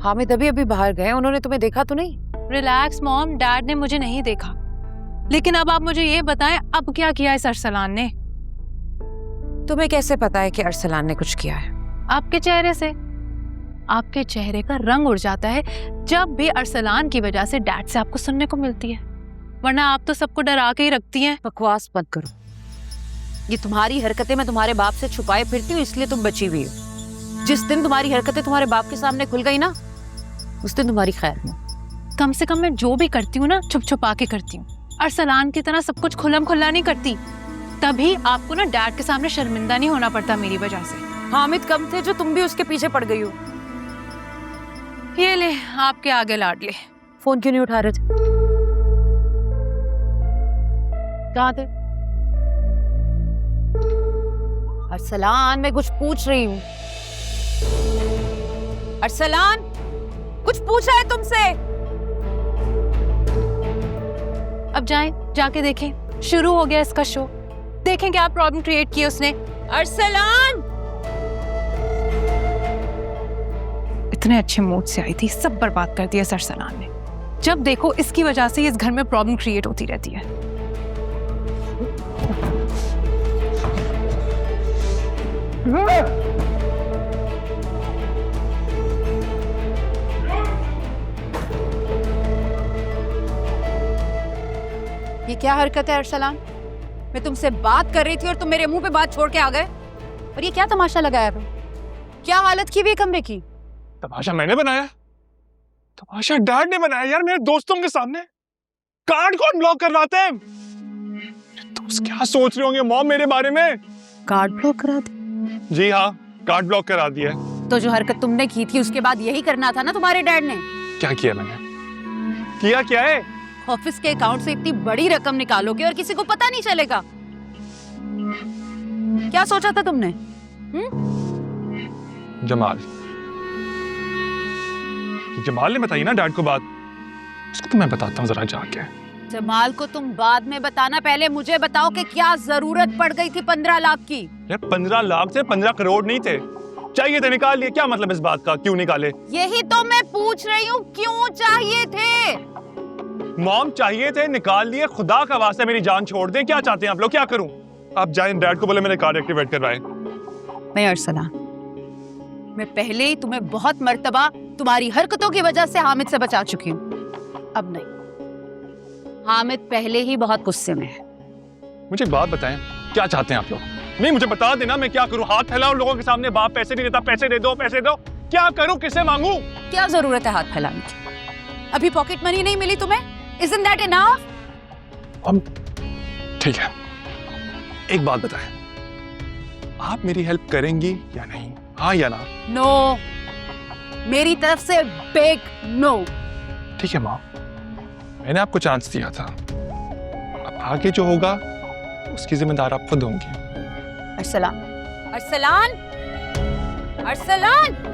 हामिद अभी अभी बाहर गए, उन्होंने तुम्हें देखा तो नहीं? रिलैक्स मॉम, डैड ने मुझे नहीं देखा। लेकिन अब आप मुझे ये बताएं, अब क्या किया इस अरसलान ने? तुम्हें कैसे पता है कि अरसलान ने कुछ किया है? आपके चेहरे से। आपके चेहरे का रंग उड़ जाता है जब भी अरसलान की वजह से डैड से आपको सुनने को मिलती है, वरना आप तो सबको डरा के ही रखती हैं। बकवास मत करो। ये तुम्हारी हरकतें मैं तुम्हारे बाप से छुपाए फिरती हूँ, इसलिए तुम बची हुई हो। जिस दिन तुम्हारी हरकतें तुम्हारे बाप के सामने खुल गई ना, उस दिन तुम्हारी खैर नहीं। कम से कम मैं जो भी करती हूँ ना, छुप छुपा के करती हूँ। अरसलान की तरह सब कुछ खुल्लम खुल्ला नहीं करती। तभी आपको ना डैड के सामने शर्मिंदा नहीं होना पड़ता मेरी वजह से। हामिद कम थे जो तुम भी उसके पीछे पड़ गई हो। ये ले, आपके आगे लाडले। फोन क्यों नहीं उठा रहे थे? कहाँ थे? अरसलान, मैं कुछ पूछ रही हूँ। अरसलान, कुछ पूछा है तुमसे? अब जाएं, जाके देखें। शुरू हो गया इसका शो। देखें क्या प्रॉब्लम क्रिएट की उसने। अरसलान! इतने अच्छे मूड से आई थी, सब बर्बाद कर दिया अरसलान ने। जब देखो इसकी वजह से इस घर में प्रॉब्लम क्रिएट होती रहती है। ये क्या हरकत है अरसलान? मैं तुमसे बात कर रही थी और तुम मेरे मुंह पे बात छोड़ के आ गए। और ये क्या तमाशा लगाया तुम? क्या हालत की हुई कमरे की? तमाशा मैंने बनाया? तमाशा डैड ने बनाया यार, मेरे दोस्तों के सामने। कार्ड कौन ब्लॉक करवाते हैं? दोस्त क्या सोच रहे होंगे मॉम मेरे बारे में? कार्ड ब्लॉक करा दे? जी हाँ, कार्ड ब्लॉक करा दिया। तो जो हरकत तुमने की थी उसके बाद यही करना था ना तुम्हारे डैड ने? क्या किया मैंने? किया क्या है? ऑफिस के अकाउंट से इतनी बड़ी रकम निकालोगे और किसी को पता नहीं चलेगा? क्या सोचा था तुमने? जमाल ने बताई ना डैड को बात, उसको तो मैं बताता हूँ जरा जाके। जमाल को तुम बाद में बताना, पहले मुझे बताओ कि क्या जरूरत पड़ गई थी 15 लाख की? यार 15 लाख से 15 करोड़ नहीं थे, चाहिए थे, निकाल लिए। क्या मतलब इस बात का? क्यों निकाले? यही तो मैं पूछ रही हूँ, क्यों चाहिए थे? मॉम चाहिए थे, निकाल लिए। खुदा का वास्ता मेरी जान छोड़ दें। क्या चाहते हैं आप लोग? क्या करूं? आप जाएं, डैड को बोले मेरे कार्ड एक्टिवेट करवाएं। नहीं अरसलान, मैं पहले ही तुम्हें बहुत मर्तबा तुम्हारी हरकतों की वजह से हामिद से बचा चुकी हूँ। अब नहीं। हामिद पहले ही बहुत गुस्से में है। मुझे एक बात बताएं, क्या चाहते हैं आप लोग? नहीं, मुझे बता देना, मैं क्या करूं? हाथ फैलाऊं लोगों के सामने? बाप पैसे नहीं देता, पैसे दे दो, पैसे दो। क्या करूं? किससे मांगू? क्या जरूरत है हाथ फैलाने की? अभी पॉकेट मनी नहीं मिली तुम्हें? Isn't that enough? ठीक है, एक बात बताएं, आप मेरी हेल्प करेंगी या नहीं? हाँ या ना? नो, मेरी तरफ से बिग नो। ठीक है माँ, मैंने आपको चांस दिया था, अब आगे जो होगा उसकी जिम्मेदार आप खुद होंगी। अरसलान, अरसलान, अरसलान!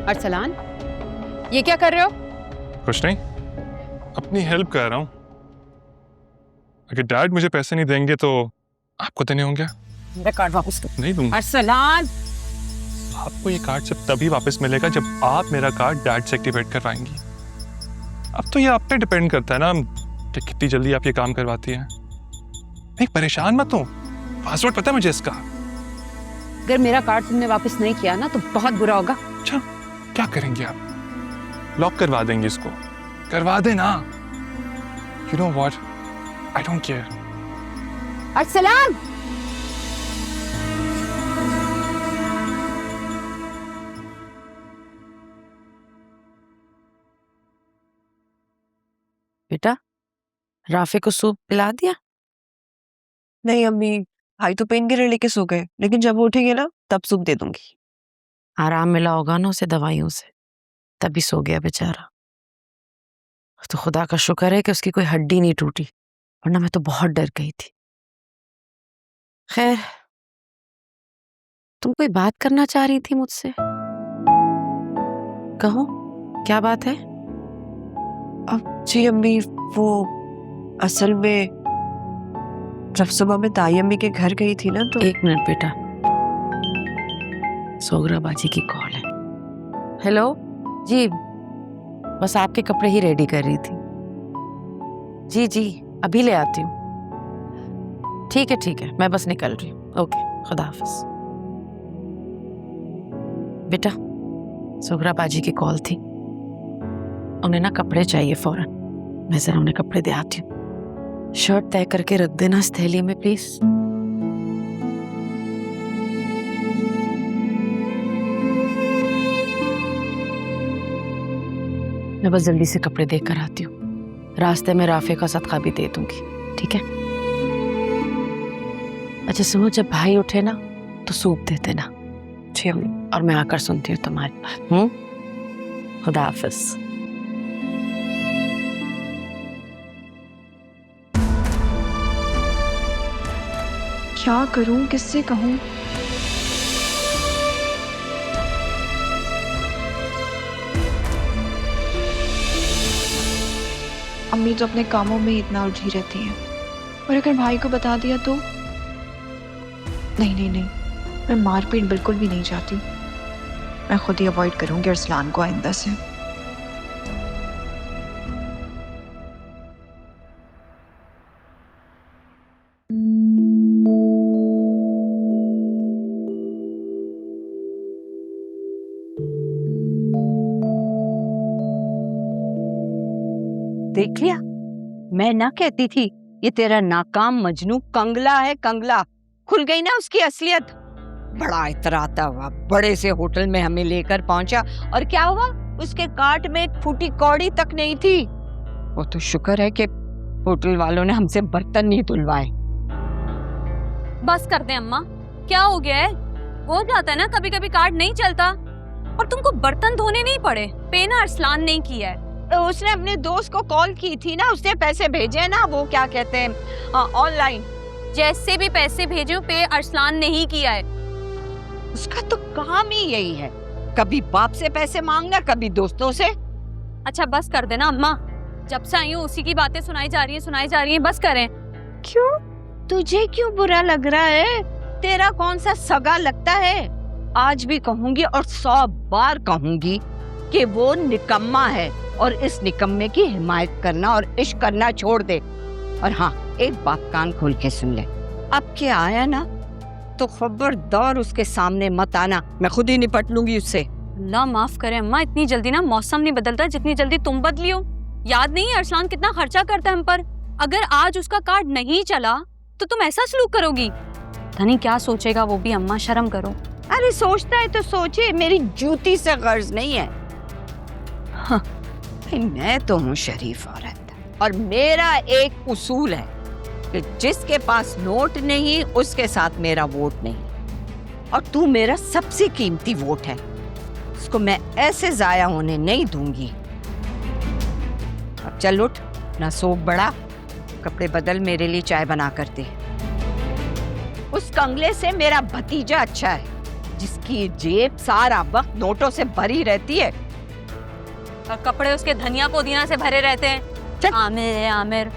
अरसलान, ये क्या कर रहे हो? कुछ नहीं, अपनी हेल्प कर रहा हूं। अगर डैड मुझे पैसे नहीं देंगे तो आपको देने होंगे। मेरा कार्ड वापस दो। नहीं दूंगा। अरसलान! आपको ये कार्ड सिर्फ तभी वापस मिलेगा जब आप मेरा कार्ड डैड से एक्टिवेट करवाएंगी। अब तो ये आप पे डिपेंड करता है ना कि कितनी जल्दी आप ये काम करवाती हैं। नहीं, परेशान मत हो, पासवर्ड पता है मुझे इसका। अगर मेरा कार्ड तुमने वापस नहीं किया ना तो बहुत बुरा होगा। अच्छा, क्या करेंगे आप? लॉक करवा देंगे इसको। करवा देना। You know what? I don't care. Arsalan! बेटा, राफे को सूप पिला दिया? नहीं अम्मी, भाई तो पेन किलर लेके सो गए, लेकिन जब वो उठेंगे ना तब सूप दे दूंगी। आराम मिला होगा ना उसे दवाइयों से, तभी सो गया बेचारा। तो खुदा का शुक्र है कि उसकी कोई हड्डी नहीं टूटी, वरना मैं तो बहुत डर गई थी। खैर, तुम कोई बात करना चाह रही थी मुझसे? कहो, क्या बात है? जी अम्मी, वो असल में जब सुबह मैं ताई अम्मी के घर गई थी ना तो एक मिनट बेटा, सोगरा बाजी की कॉल है। हेलो जी, बस आपके कपड़े ही रेडी कर रही थी। जी जी, अभी ले आती हूँ। ठीक है, मैं बस निकल रही हूँ। ओके, खुदा हाफिज। बेटा, सोगरा बाजी की कॉल थी, उन्हें ना कपड़े चाहिए फौरन। मैं जरा उन्हें कपड़े दे आती हूँ। शर्ट तय करके रख देना इस थैली में प्लीज। मैं बस जल्दी से कपड़े देकर आती हूँ, रास्ते में राफे का सदका भी दे दूंगी, ठीक है? अच्छा सुनो, जब भाई उठे ना तो सूप दे देना। जी अम्मी। और मैं आकर सुनती हूँ तुम्हारी बात। खुदा हाफिज। क्या करूं, किससे कहूं? अम्मी तो अपने कामों में इतना उलझी रहती हैं, और अगर भाई को बता दिया तो? नहीं, मैं मारपीट बिल्कुल भी नहीं चाहती। मैं खुद ही अवॉइड करूंगी अरसलान को आइंदा से। देख लिया, मैं ना कहती थी ये तेरा नाकाम मजनू कंगला है, कंगला। खुल गई ना उसकी असलियत। बड़ा इतराता हुआ बड़े से होटल में हमें लेकर पहुंचा, और क्या हुआ? उसके कार्ट में एक फूटी कौड़ी तक नहीं थी। वो तो शुक्र है कि होटल वालों ने हमसे बर्तन नहीं धुलवाए। बस कर दे अम्मा, क्या हो गया है? हो जाता है ना कभी कभी, कार्ड नहीं चलता। और तुमको बर्तन धोने नहीं पड़े, पे ना अरसलान नहीं किया है। उसने अपने दोस्त को कॉल की थी ना, उसने पैसे भेजे ना, वो क्या कहते हैं, ऑनलाइन। जैसे भी पैसे भेजो, पे अरसलान नहीं किया है। उसका तो काम ही यही है, कभी बाप से पैसे मांगना, कभी दोस्तों से। अच्छा बस कर देना अम्मा, जब से आई हूँ उसी की बातें सुनाई जा रही हैं, बस करें। क्यों? तुझे क्यों बुरा लग रहा है? तेरा कौन सा सगा लगता है? आज भी कहूंगी और 100 बार कहूंगी कि वो निकम्मा है, और इस निकम्मे की हिमायत करना और इश्क करना छोड़ दे। और हाँ, एक बात कान खोल के सुन ले, अब क्या आया ना तो खबरदार उसके सामने मत आना, मैं खुद ही निपट लूंगी उससे। अल्लाह माफ करे अम्मा, इतनी जल्दी ना मौसम नहीं बदलता जितनी जल्दी तुम बदली हो। याद नहीं है अरसलान कितना खर्चा करता है हम पर? अगर आज उसका कार्ड नहीं चला तो तुम ऐसा सलूक करोगी? धनी क्या सोचेगा वो भी। अम्मा शर्म करो। अरे सोचता है तो सोचे, मेरी जूती से गर्ज नहीं है। हाँ, मैं तो हूँ शरीफ औरत, और मेरा एक उसूल है कि जिसके पास नोट नहीं उसके साथ मेरा वोट नहीं, और तू मेरा सबसे कीमती वोट है, उसको मैं ऐसे जाया होने नहीं दूंगी। अब चल उठ, ना सोच बड़ा, कपड़े बदल, मेरे लिए चाय बना कर दे। उस कंगले से मेरा भतीजा अच्छा है, जिसकी जेब सारा वक्त नोटों से भरी रहती है, और कपड़े उसके धनिया पुदीना से भरे रहते हैं। आमिर है आमिर।